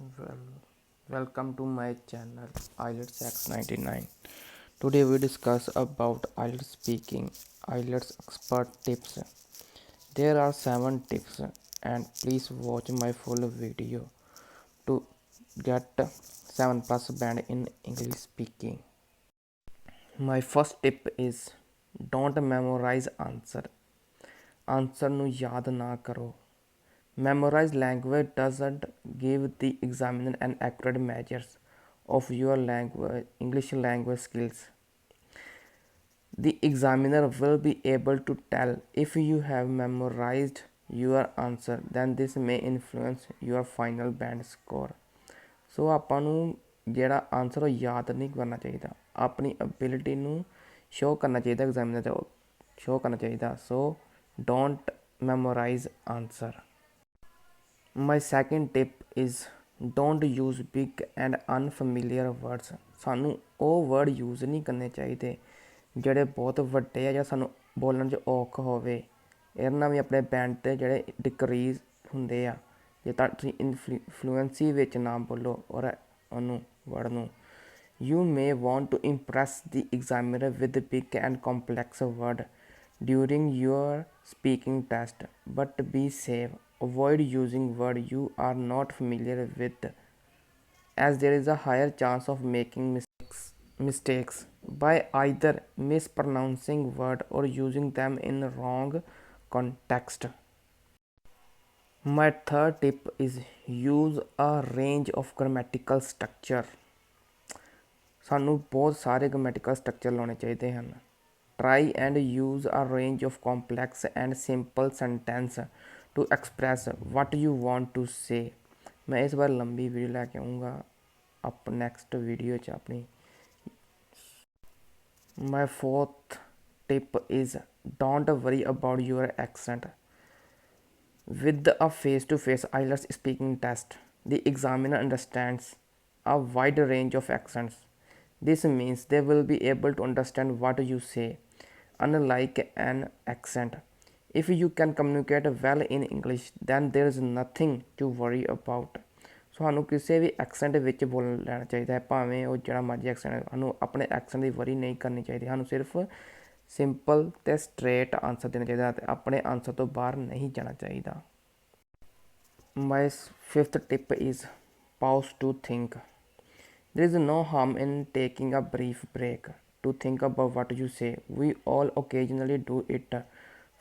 Well, welcome to my channel IELTS X99. Today we discuss about IELTS speaking, IELTS expert tips. There are 7 tips and please watch my full video to get 7 plus band in English speaking. My first tip is don't memorize answer. Answer ਨੂੰ ਯਾਦ ਨਾ ਕਰੋ. Memorized language doesn't give the examiner an accurate measures of your English language skills. The examiner will be able to tell if you have memorized your answer, then this may influence your final band score. ਸੋ ਆਪਾਂ ਨੂੰ ਜਿਹੜਾ answer ਉਹ ਯਾਦ ਨਹੀਂ ਕਰਨਾ ਚਾਹੀਦਾ, ਆਪਣੀ ability ਨੂੰ ਸ਼ੋਅ ਕਰਨਾ ਚਾਹੀਦਾ, ਐਗਜ਼ਾਮੀਨਰ 'ਚ ਸ਼ੋਅ ਕਰਨਾ ਚਾਹੀਦਾ. So don't memorise answer. My second tip is don't use big and unfamiliar words. ਸਾਨੂੰ ਉਹ ਵਰਡ ਯੂਜ਼ ਨਹੀਂ ਕਰਨੇ ਚਾਹੀਦੇ ਜਿਹੜੇ ਬਹੁਤ ਵੱਡੇ ਆ ਜਾਂ ਸਾਨੂੰ ਬੋਲਣ 'ਚ ਔਖਾ ਹੋਵੇ. ਇਹਦੇ ਨਾਲ ਵੀ ਆਪਣੇ ਬੈਂਡ 'ਤੇ ਜਿਹੜੇ ਡਿਕਰੀਜ਼ ਹੁੰਦੇ ਆ. ਜੇ ਤਾਂ ਤੁਸੀਂ ਇਨਫਲੂਐਂਸੀ ਵਿੱਚ ਨਾ ਬੋਲੋ ਔਰ ਉਹਨੂੰ ਵਰਡ ਨੂੰ. You may want to impress the examiner with big and complex word during your speaking test, but be safe. Avoid using words you are not familiar with, as there is a higher chance of making mistakes by either mispronouncing words or using them in wrong context. My third tip is use a range of grammatical structure. ਸਾਨੂੰ ਬਹੁਤ ਸਾਰੇ grammatical structure ਲਾਉਣੇ ਚਾਹੀਦੇ ਹਨ. Try and use a range of complex and simple sentence to express what you want to say. मैं इस बार लंबी video लेके आऊँगा आप नेक्स्ट वीडियो च अपनी. My fourth tip is don't worry about your accent. With a face-to-face IELTS speaking test, the examiner understands a wide range of accents. This means they will be able to understand what you say, unlike an accent. If you can communicate well in English, then there is nothing to worry about. ਸਾਨੂੰ ਕਿਸੇ ਵੀ accent ਵਿੱਚ ਬੋਲ ਲੈਣਾ ਚਾਹੀਦਾ ਹੈ, ਭਾਵੇਂ ਉਹ ਜਿਹੜਾ ਮਰਜ਼ੀ ਐਕਸੈਂਟ ਹੈ. ਸਾਨੂੰ ਆਪਣੇ ਐਕਸੈਂਟ ਦੀ ਵਰੀ ਨਹੀਂ ਕਰਨੀ ਚਾਹੀਦੀ. ਸਾਨੂੰ ਸਿਰਫ ਸਿੰਪਲ ਅਤੇ ਸਟਰੇਟ ਆਨਸਰ ਦੇਣਾ ਚਾਹੀਦਾ ਅਤੇ ਆਪਣੇ ਆਨਸਰ ਤੋਂ ਬਾਹਰ ਨਹੀਂ ਜਾਣਾ ਚਾਹੀਦਾ. My fifth tip is pause to think. There is no harm in taking a brief break to think about what you say. We all occasionally do it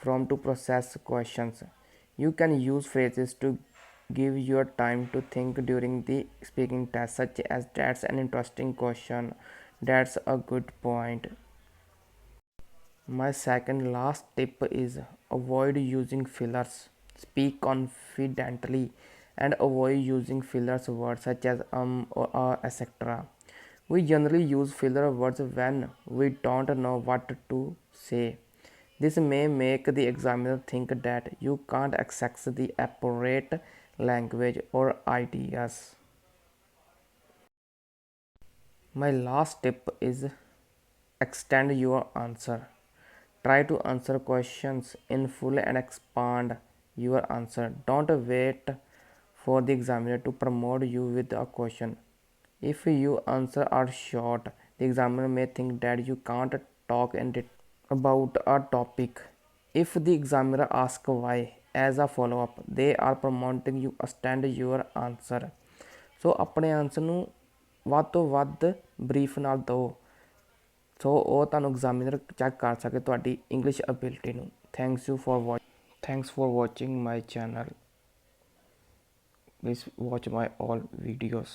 from to process questions. You can use phrases to give your time to think during the speaking test, such as that's an interesting question, that's a good point. My second last tip is avoid using fillers. Speak confidently and avoid using fillers words such as or etc. We generally use filler words when we don't know what to say. This may make the examiner think that you can't access the appropriate language or ideas. My last tip is extend your answer. Try to answer questions in full and expand your answer. Don't wait for the examiner to promote you with a question. If your answers are short, the examiner may think that you can't talk in detail about a topic. If the examiner asks why as a follow-up, they are promoting you extend your answer. ਸੋ ਆਪਣੇ answer ਨੂੰ ਵੱਧ ਤੋਂ ਵੱਧ brief ਨਾਲ ਦਿਓ, ਸੋ ਉਹ ਤੁਹਾਨੂੰ examiner check ਕਰ ਸਕੇ ਤੁਹਾਡੀ ਇੰਗਲਿਸ਼ ਅਬਿਲਿਟੀ ਨੂੰ. Thanks for watching my channel. Please watch my all videos.